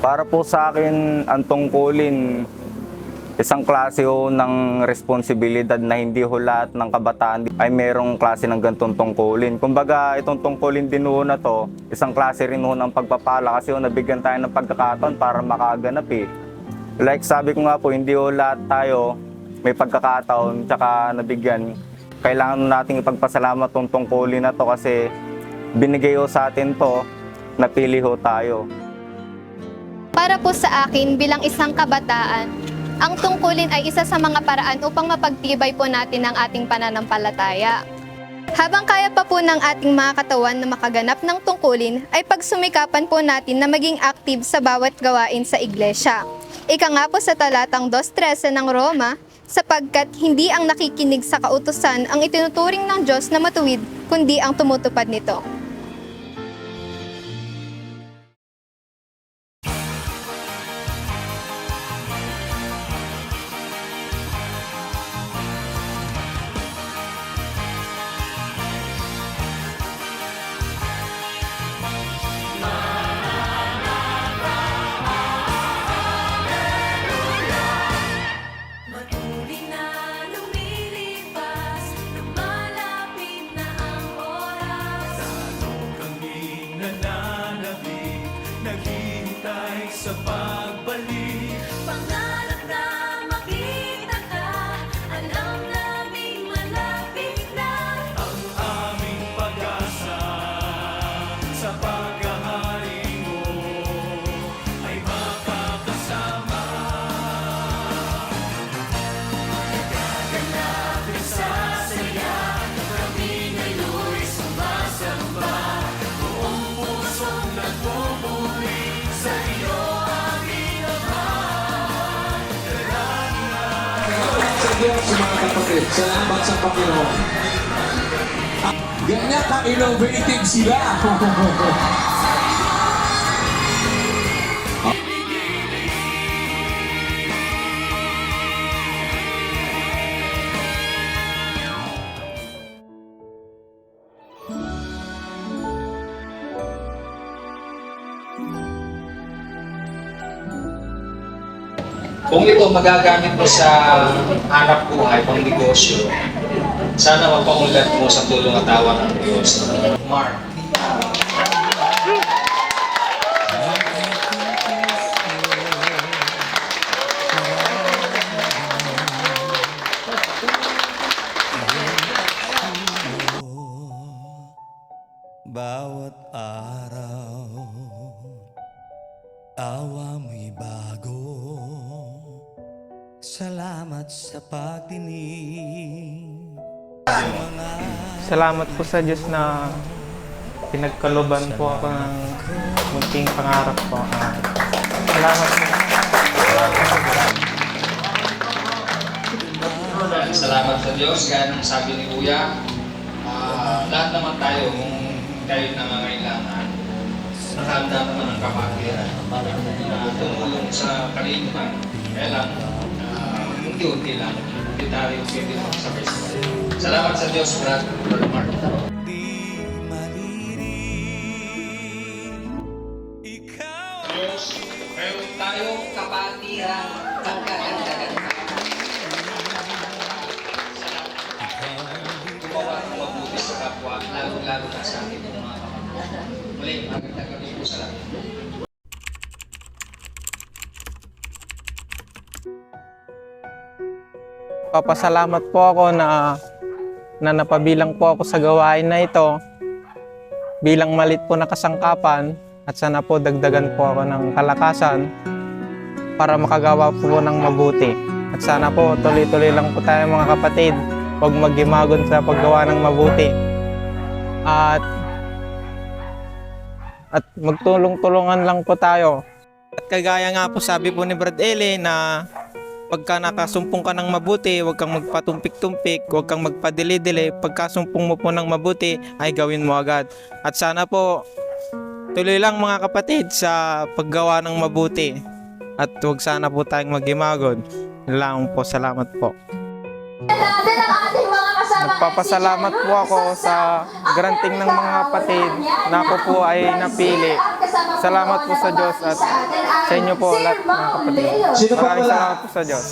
Para po sa akin, ang tungkulin, isang klase ho ng responsibilidad na hindi ho lahat ng kabataan ay merong klase ng ganitong tungkulin. Kumbaga, itong tungkulin din ho na to, isang klase rin ho ng pagpapala kasi ho nabigyan tayo ng pagkakataon para makaganap eh. Like sabi ko nga po, hindi ho lahat tayo may pagkakataon tsaka nabigyan. Kailangan nating ipagpasalamat tong tungkulin na to kasi binigay ho sa atin to, napili ho tayo. Para po sa akin bilang isang kabataan, ang tungkulin ay isa sa mga paraan upang mapagtibay po natin ang ating pananampalataya. Habang kaya pa po ng ating mga katawan na makaganap ng tungkulin, ay pagsumikapan po natin na maging active sa bawat gawain sa iglesia. Ika nga po sa talatang 2:13 ng Roma, sapagkat hindi ang nakikinig sa kautusan ang itinuturing ng Diyos na matuwid, kundi ang tumutupad nito. Sa pagbalik, pangarap na makita ka, alam naming malapit na ang aming pag-asa. Sa paghahari mo ay makakasama. Gaganapin sa saya, kami ngayon'y sumasamba. Buong pusong nagmumuri sa iyo. Sa mga kapatid, salamat sa Panginoon. Ganyan ka-innovative sila. Kung ito magagamit mo sa hanap buhay, pang negosyo, sana mapaunlad mo sa tulong at awa ng Diyos. Mark. Bawat araw, awa mo'y bago. Salamat sa pagdinig. Salamat po sa Diyos na pinagkaloban po ako ng munting pangarap ko. Salamat po. Salamat sa Diyos, gaya ng sabi ni Kuya, lahat naman tayo, kung kayo nangangailangan, nakahanda naman ang kapatiran na tumulong sa kalingkuhan. Kaya lang, unti-unti lang, hindi tayo pwede magsabay-sabay. Salamat sa Diyos, Brother Mark. Di maririnig, ikaw Diyos, meron tayong kapatiran at kaganda-ganda. Gumawa ng mabuti sa kapwa, lalo-lalo na sa ating mga kapatid. Muli, magandang gabi po sa lahat. Papasalamat po ako na napabilang po ako sa gawain na ito bilang malit po na kasangkapan at sana po dagdagan po ako ng kalakasan para makagawa po ng mabuti. At sana po tuloy-tuloy lang po tayo mga kapatid, huwag maghimagon sa paggawa ng mabuti. At magtulong-tulungan lang po tayo. At kagaya nga po sabi po ni Brad Eli na pagka nakasumpong ka ng mabuti, huwag kang magpatumpik-tumpik, huwag kang magpadili-dili. Pagkasumpong mo po ng mabuti, ay gawin mo agad. At sana po, tuloy lang mga kapatid sa paggawa ng mabuti. At huwag sana po tayong mag-imagod. Yun lang po, salamat po. Nagpapasalamat po ako sa granting ng mga kapatid na ako po ay napili. Salamat po sa Diyos at sa inyo po lahat mga kapatid. Sino pa Maraming wala? salamat po sa Diyos.